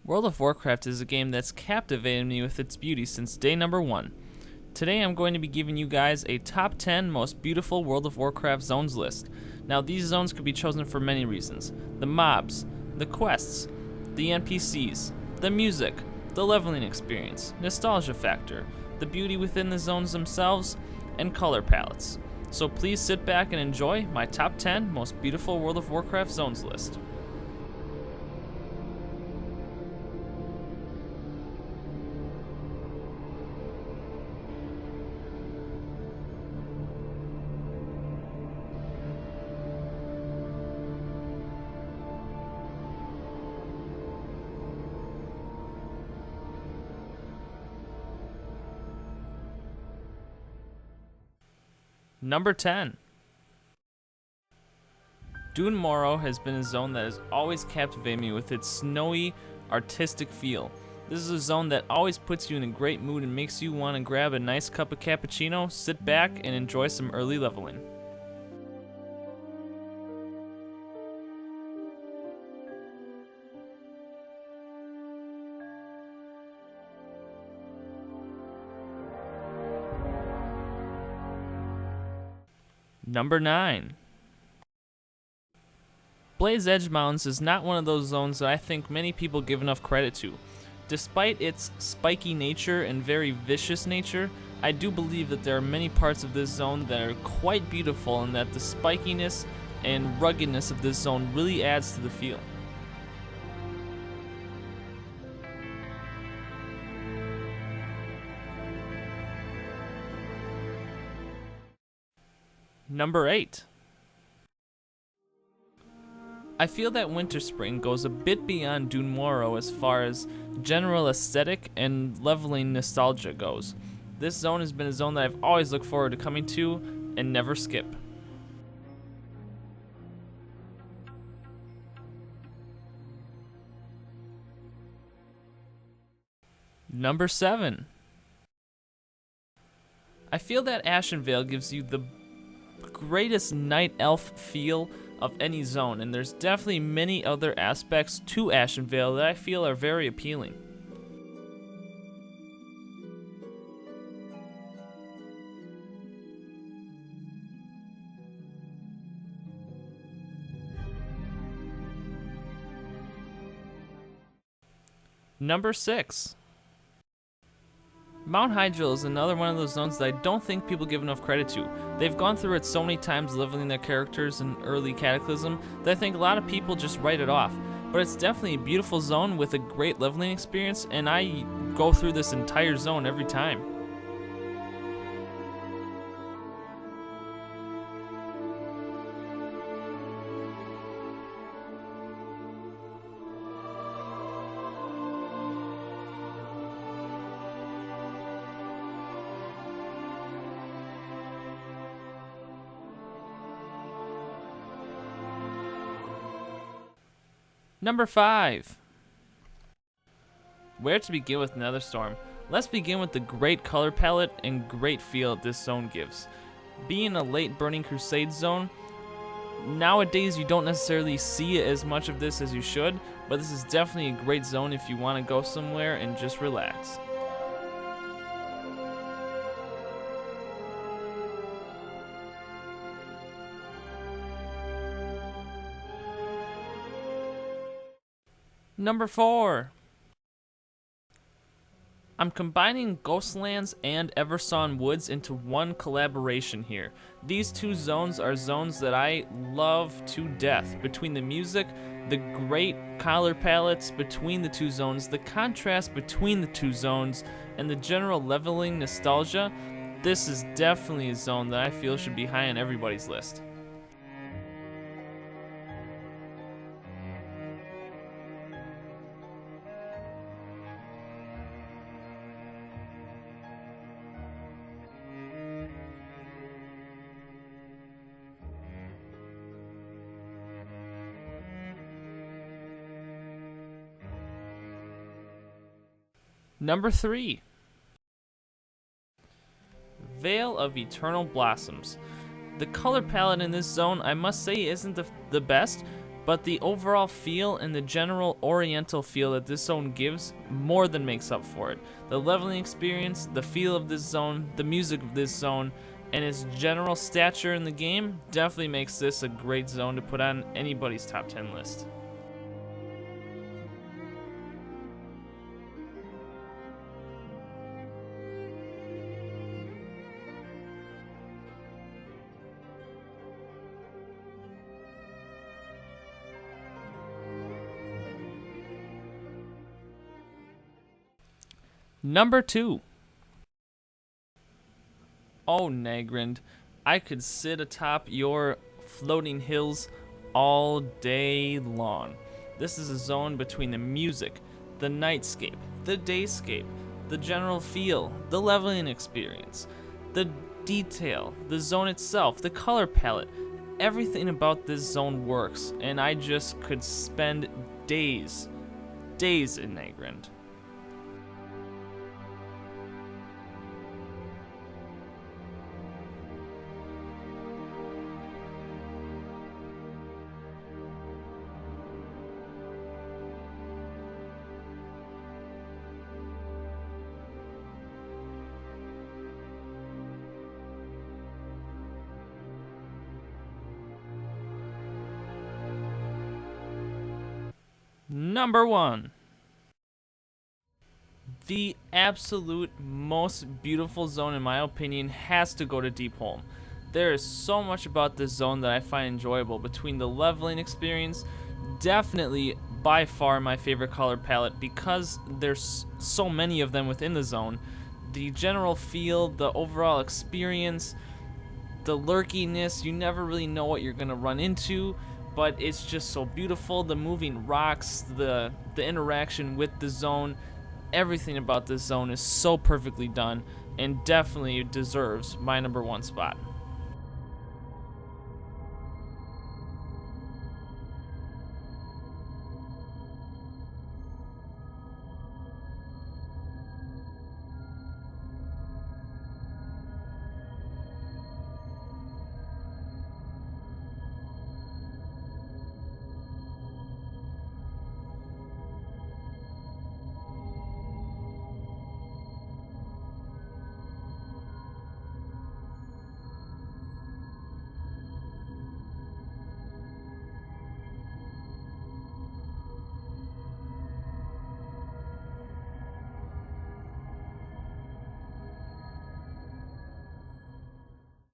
World of Warcraft is a game that's captivated me with its beauty since day number 1. Today I'm going to be giving you guys a top 10 most beautiful World of Warcraft zones list. Now these zones could be chosen for many reasons. The mobs, the quests, the NPCs, the music, the leveling experience, nostalgia factor, the beauty within the zones themselves, and color palettes. So please sit back and enjoy my top 10 most beautiful World of Warcraft zones list. Number 10. Dun Morogh has been a zone that has always captivated me with its snowy, artistic feel. This is a zone that always puts you in a great mood and makes you want to grab a nice cup of cappuccino, sit back, and enjoy some early leveling. Number 9. Blaze Edge Mountains is not one of those zones that I think many people give enough credit to. Despite its spiky nature and very vicious nature, I do believe that there are many parts of this zone that are quite beautiful and that the spikiness and ruggedness of this zone really adds to the feel. Number 8. I feel that Winterspring goes a bit beyond Dun Morogh as far as general aesthetic and leveling nostalgia goes. This zone has been a zone that I've always looked forward to coming to and never skip. Number 7. I feel that Ashenvale gives you the greatest night elf feel of any zone, and there's definitely many other aspects to Ashenvale that I feel are very appealing. Number 6. Mount Hyjal is another one of those zones that I don't think people give enough credit to. They've gone through it so many times leveling their characters in early Cataclysm that I think a lot of people just write it off. But it's definitely a beautiful zone with a great leveling experience, and I go through this entire zone every time. Number 5. Where to begin with Netherstorm? Let's begin with the great color palette and great feel this zone gives. Being a late Burning Crusade zone, nowadays you don't necessarily see as much of this as you should, but this is definitely a great zone if you want to go somewhere and just relax. Number 4. I'm combining Ghostlands and Eversong Woods into one collaboration here. These two zones are zones that I love to death. Between the music, the great color palettes between the two zones, the contrast between the two zones, and the general leveling nostalgia, this is definitely a zone that I feel should be high on everybody's list. Number 3. Vale of Eternal Blossoms. The color palette in this zone, I must say, isn't the best, but the overall feel and the general oriental feel that this zone gives more than makes up for it. The leveling experience, the feel of this zone, the music of this zone, and its general stature in the game definitely makes this a great zone to put on anybody's top 10 list. Number 2. Oh, Nagrand, I could sit atop your floating hills all day long. This is a zone between the music, the nightscape, the dayscape, the general feel, the leveling experience, the detail, the zone itself, the color palette. Everything about this zone works, and I just could spend days in Nagrand. Number 1. The absolute most beautiful zone, in my opinion, has to go to Deepholm. There is so much about this zone that I find enjoyable, between the leveling experience, definitely by far my favorite color palette because there's so many of them within the zone, the general feel, the overall experience, the lurkiness, you never really know what you're going to run into, but it's just so beautiful. The moving rocks, the interaction with the zone, everything about this zone is so perfectly done and definitely deserves my number 1 spot.